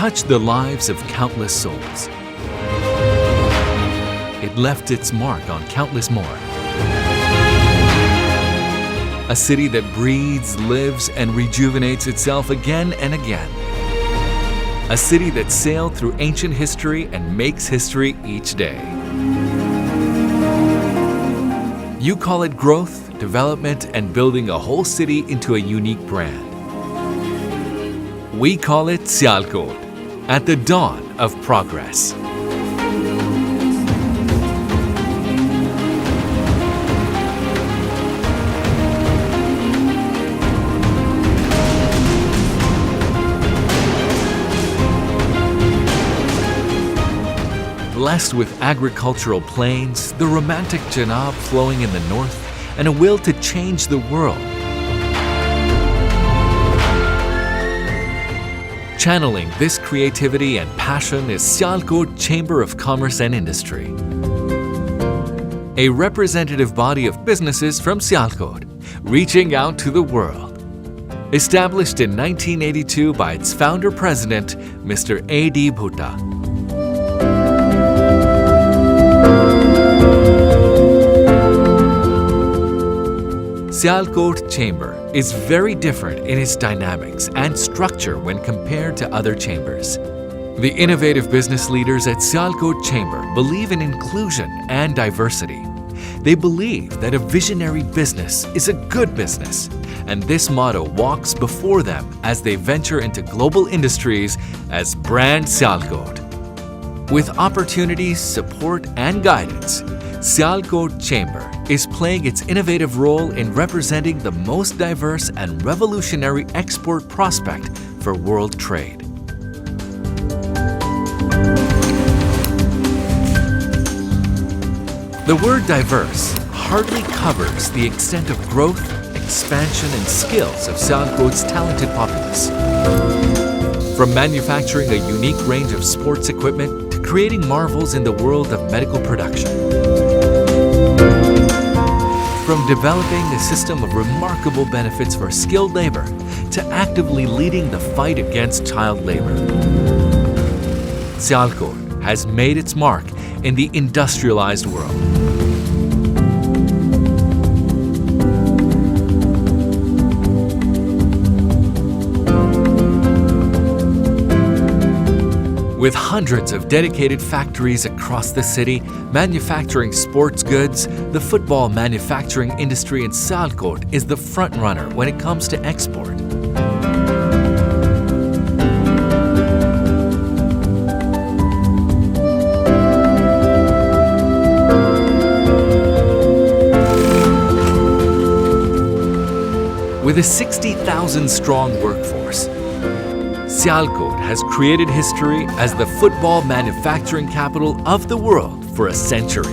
touched the lives of countless souls. It left its mark on countless more. A city that breathes, lives, and rejuvenates itself again and again. A city that sailed through ancient history and makes history each day. You call it growth, development, and building a whole city into a unique brand. We call it Sialkot, at the dawn of progress. Blessed with agricultural plains, the romantic Janab flowing in the north, and a will to change the world. Channeling this creativity and passion is Sialkot Chamber of Commerce and Industry, a representative body of businesses from Sialkot, reaching out to the world. Established in 1982 by its founder-president, Mr. A.D. Bhutta. Sialkot Chamber is very different in its dynamics and structure when compared to other chambers. The innovative business leaders at Sialkot Chamber believe in inclusion and diversity. They believe that a visionary business is a good business, and this motto walks before them as they venture into global industries as Brand Sialkot. With opportunities, support, and guidance, Sialkot Chamber is playing its innovative role in representing the most diverse and revolutionary export prospect for world trade. The word diverse hardly covers the extent of growth, expansion, and skills of Sialkot's talented populace. From manufacturing a unique range of sports equipment to creating marvels in the world of medical production. From developing a system of remarkable benefits for skilled labor to actively leading the fight against child labor. Sialkot has made its mark in the industrialized world. With hundreds of dedicated factories across the city, manufacturing sports goods, the football manufacturing industry in Sialkot is the front runner when it comes to export. With a 60,000-strong workforce, Sialkot has created history as the football manufacturing capital of the world for a century.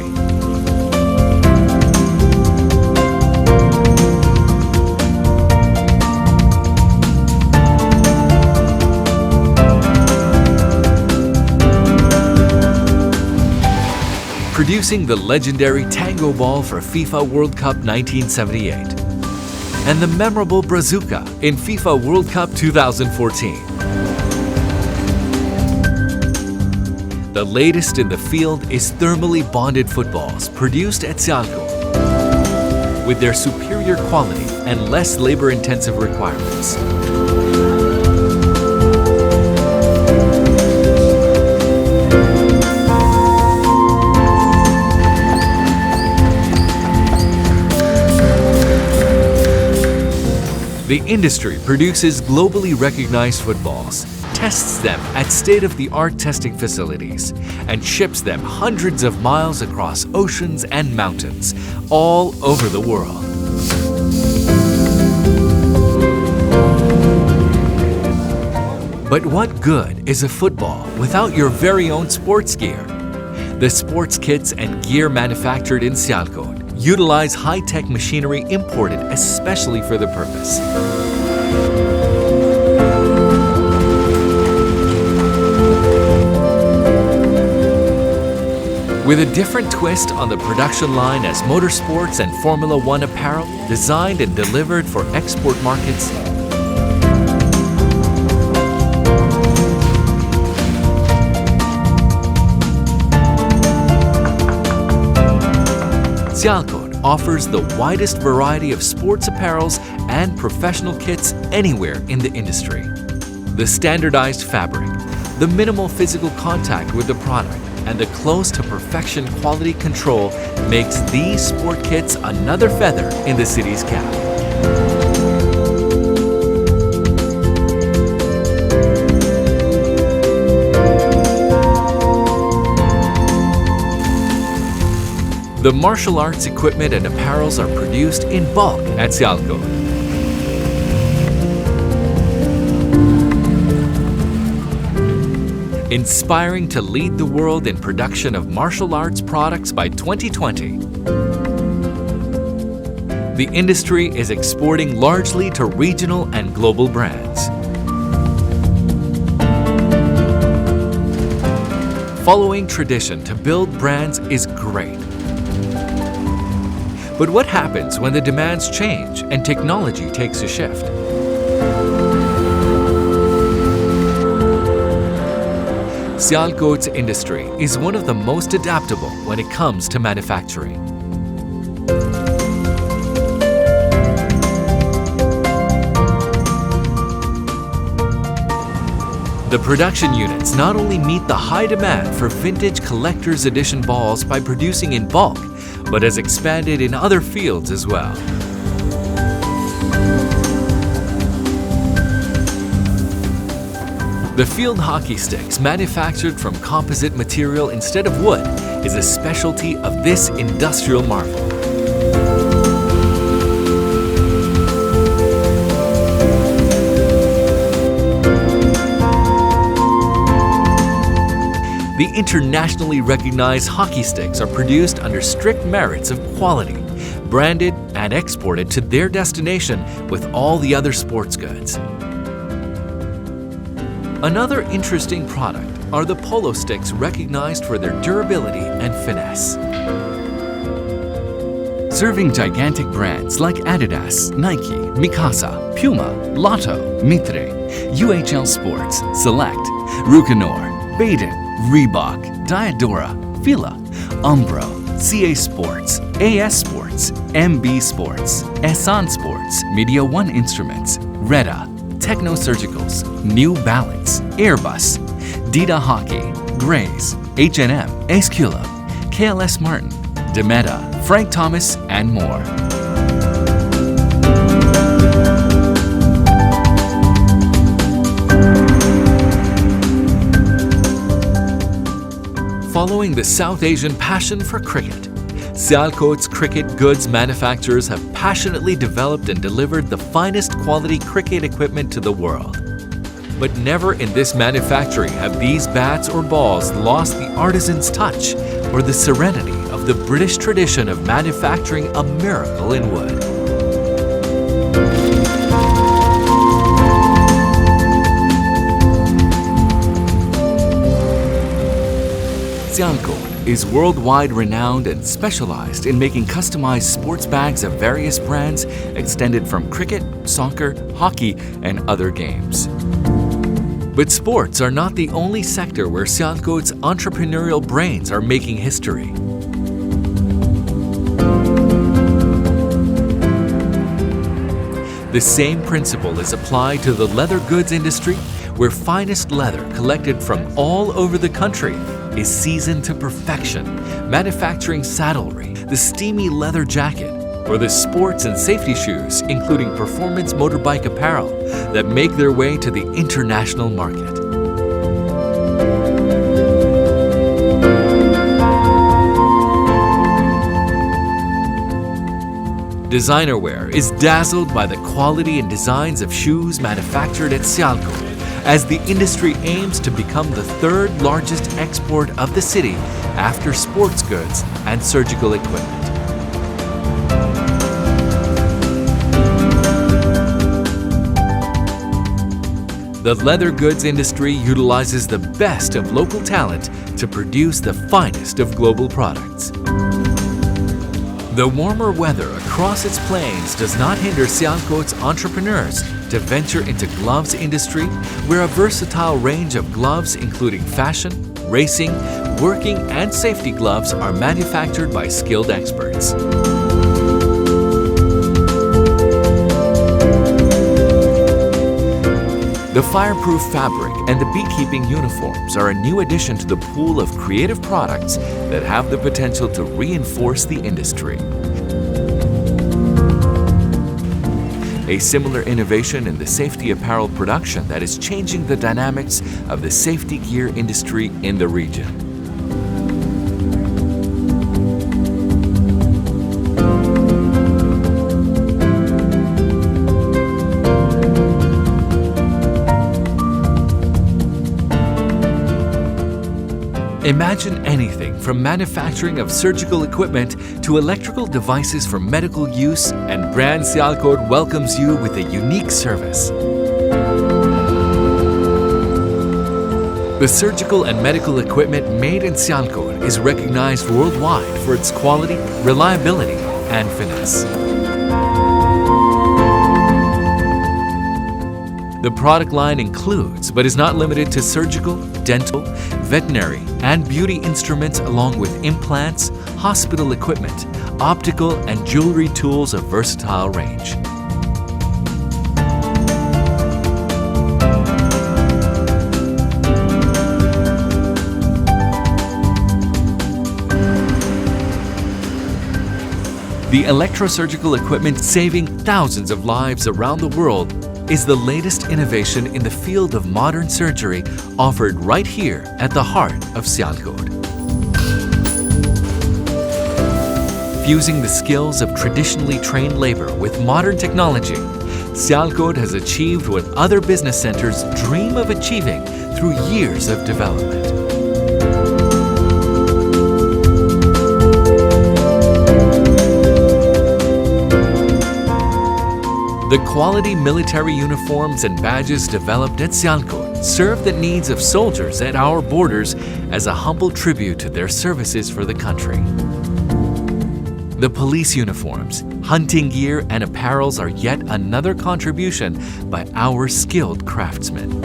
Producing the legendary Tango Ball for FIFA World Cup 1978 and the memorable Brazuca in FIFA World Cup 2014. The latest in the field is thermally bonded footballs produced at Sialkot with their superior quality and less labor-intensive requirements. The industry produces globally recognized footballs, tests them at state-of-the-art testing facilities, and ships them hundreds of miles across oceans and mountains all over the world. But what good is a football without your very own sports gear? The sports kits and gear manufactured in Sialkot utilize high-tech machinery imported especially for the purpose. With a different twist on the production line as motorsports and Formula One apparel designed and delivered for export markets, Sialkot offers the widest variety of sports apparels and professional kits anywhere in the industry. The standardized fabric, the minimal physical contact with the product, and the close-to-perfection quality control makes these sport kits another feather in the city's cap. The martial arts equipment and apparels are produced in bulk at Sialkot. Inspiring to lead the world in production of martial arts products by 2020. The industry is exporting largely to regional and global brands. Following tradition to build brands is great. But what happens when the demands change and technology takes a shift? Sialkot's industry is one of the most adaptable when it comes to manufacturing. The production units not only meet the high demand for vintage collector's edition balls by producing in bulk, but has expanded in other fields as well. The field hockey sticks, manufactured from composite material instead of wood, is a specialty of this industrial marvel. The internationally recognized hockey sticks are produced under strict merits of quality, branded and exported to their destination with all the other sports goods. Another interesting product are the polo sticks, recognized for their durability and finesse. Serving gigantic brands like Adidas, Nike, Mikasa, Puma, Lotto, Mitre, UHL Sports, Select, Rucanor, Baden, Reebok, Diadora, Fila, Umbro, CA Sports, AS Sports, MB Sports, Esan Sports, Media One Instruments, Reda, Techno Surgicals, New Balance, Airbus, Dita Hockey, Grays, H&M, Esculap, KLS Martin, Demeta, Frank Thomas, and more. Following the South Asian passion for cricket, Sialkot's cricket goods manufacturers have passionately developed and delivered the finest quality cricket equipment to the world. But never in this manufacturing have these bats or balls lost the artisan's touch or the serenity of the British tradition of manufacturing a miracle in wood. Sialkot is worldwide renowned and specialized in making customized sports bags of various brands extended from cricket, soccer, hockey, and other games. But sports are not the only sector where Sialkot's entrepreneurial brains are making history. The same principle is applied to the leather goods industry, where finest leather collected from all over the country is seasoned to perfection, manufacturing saddlery, the steamy leather jacket, or the sports and safety shoes, including performance motorbike apparel, that make their way to the international market. Designer wear is dazzled by the quality and designs of shoes manufactured at Sialkot, as the industry aims to become the third largest export of the city after sports goods and surgical equipment. The leather goods industry utilizes the best of local talent to produce the finest of global products. The warmer weather across its plains does not hinder Sialkot's entrepreneurs to venture into gloves industry, where a versatile range of gloves including fashion, racing, working and safety gloves are manufactured by skilled experts. The fireproof fabric and the beekeeping uniforms are a new addition to the pool of creative products that have the potential to reinforce the industry. A similar innovation in the safety apparel production that is changing the dynamics of the safety gear industry in the region. Imagine anything from manufacturing of surgical equipment to electrical devices for medical use, and brand Sialkot welcomes you with a unique service. The surgical and medical equipment made in Sialkot is recognized worldwide for its quality, reliability, and finesse. The product line includes, but is not limited to, surgical, dental, veterinary, and beauty instruments, along with implants, hospital equipment, optical, and jewelry tools of versatile range. The electrosurgical equipment saving thousands of lives around the world is the latest innovation in the field of modern surgery, offered right here at the heart of Sialkot. Fusing the skills of traditionally trained labor with modern technology, Sialkot has achieved what other business centers dream of achieving through years of development. The quality military uniforms and badges developed at Sialkot serve the needs of soldiers at our borders as a humble tribute to their services for the country. The police uniforms, hunting gear, and apparels are yet another contribution by our skilled craftsmen.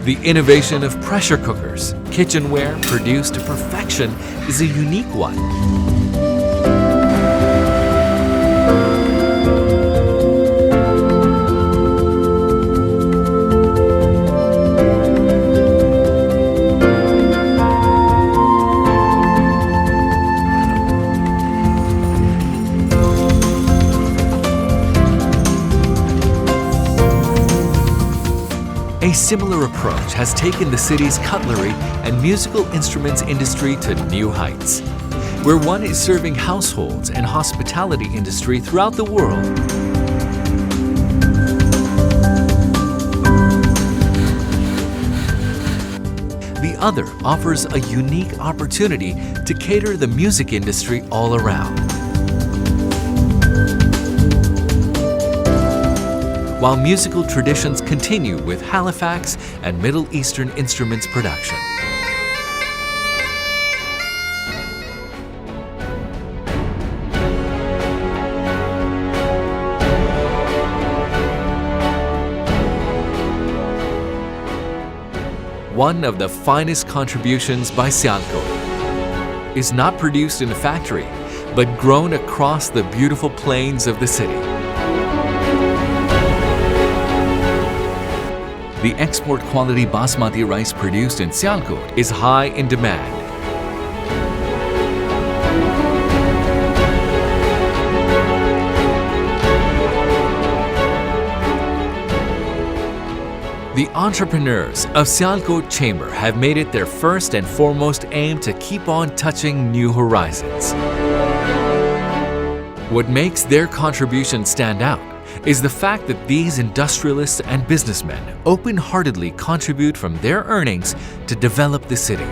The innovation of pressure cookers, kitchenware produced to perfection, is a unique one. A similar approach has taken the city's cutlery and musical instruments industry to new heights, where one is serving households and hospitality industry throughout the world. The other offers a unique opportunity to cater the music industry all around. While musical traditions continue with Halifax and Middle Eastern instruments production. One of the finest contributions by Sialkot is not produced in a factory, but grown across the beautiful plains of the city. The export quality basmati rice produced in Sialkot is high in demand. The entrepreneurs of Sialkot Chamber have made it their first and foremost aim to keep on touching new horizons. What makes their contribution stand out is the fact that these industrialists and businessmen open-heartedly contribute from their earnings to develop the city.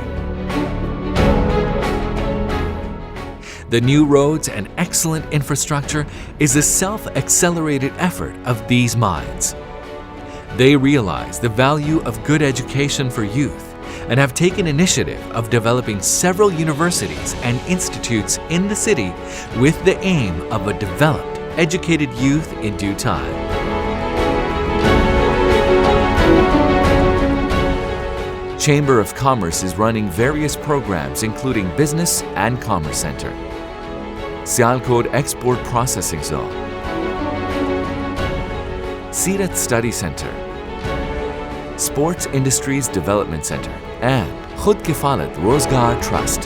The new roads and excellent infrastructure is a self-accelerated effort of these minds. They realize the value of good education for youth and have taken initiative of developing several universities and institutes in the city with the aim of a developed educated youth in due time. Chamber of Commerce is running various programs including Business and Commerce Center, Sialkot Export Processing Zone, Sirat Study Center, Sports Industries Development Center, and Khud Kifalat Rozgar Trust.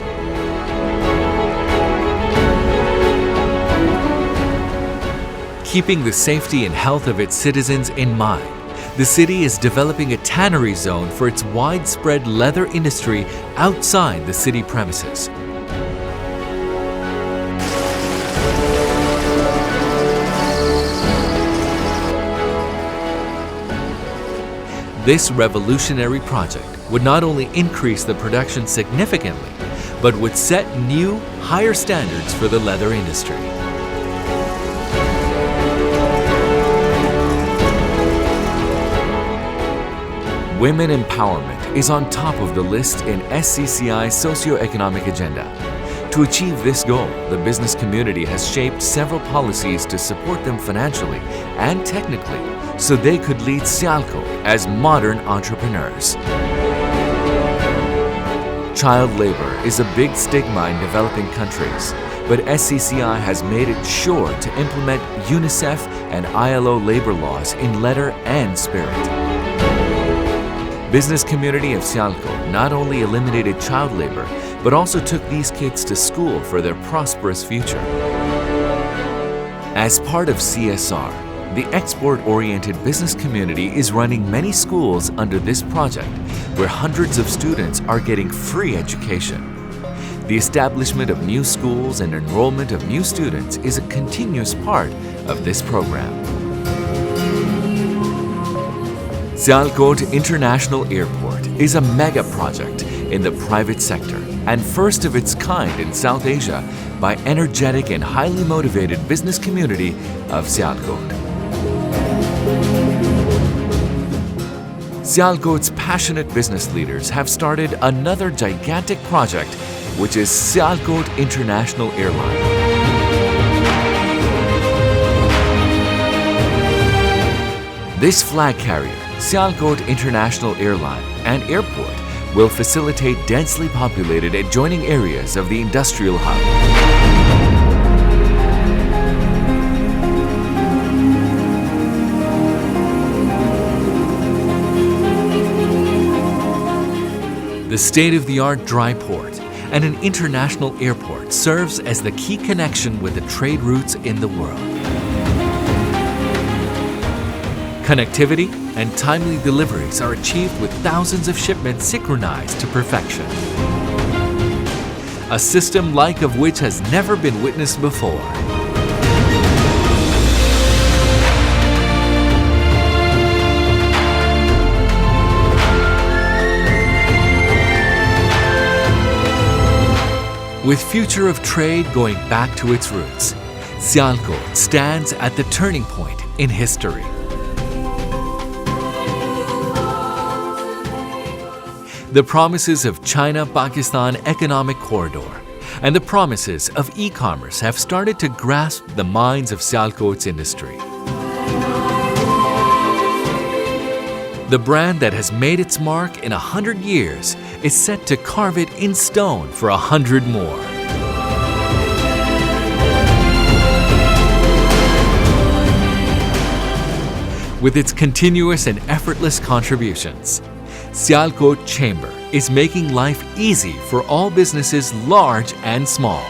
Keeping the safety and health of its citizens in mind, the city is developing a tannery zone for its widespread leather industry outside the city premises. This revolutionary project would not only increase the production significantly, but would set new, higher standards for the leather industry. Women empowerment is on top of the list in SCCI's socio-economic agenda. To achieve this goal, the business community has shaped several policies to support them financially and technically so they could lead Sialkot as modern entrepreneurs. Child labor is a big stigma in developing countries, but SCCI has made it sure to implement UNICEF and ILO labor laws in letter and spirit. Business community of Sialkot not only eliminated child labor, but also took these kids to school for their prosperous future. As part of CSR, the export-oriented business community is running many schools under this project, where hundreds of students are getting free education. The establishment of new schools and enrollment of new students is a continuous part of this program. Sialkot International Airport is a mega project in the private sector and first of its kind in South Asia by energetic and highly motivated business community of Sialkot. Sialkot's passionate business leaders have started another gigantic project, which is Sialkot International Airline. This flag carrier, Sialkot International Airline and Airport, will facilitate densely populated adjoining areas of the industrial hub. The state-of-the-art dry port and an international airport serves as the key connection with the trade routes in the world. Connectivity and timely deliveries are achieved with thousands of shipments synchronized to perfection. A system like of which has never been witnessed before. With future of trade going back to its roots, Sialkot stands at the turning point in history. The promises of China-Pakistan Economic Corridor and the promises of e-commerce have started to grasp the minds of Sialkot's industry. The brand that has made its mark in 100 years is set to carve it in stone for 100 more. With its continuous and effortless contributions, Sialkot Chamber is making life easy for all businesses large and small.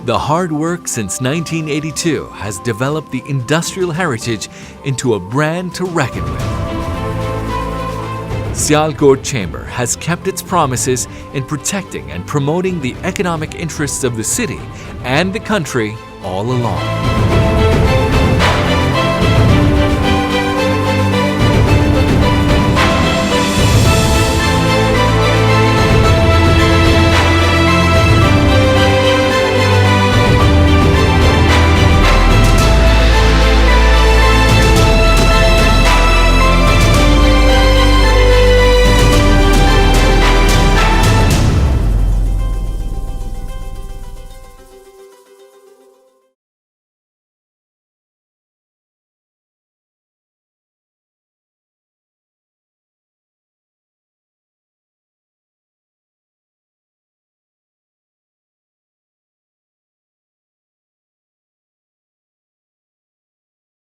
The hard work since 1982 has developed the industrial heritage into a brand to reckon with. Sialkot Chamber has kept its promises in protecting and promoting the economic interests of the city and the country all along.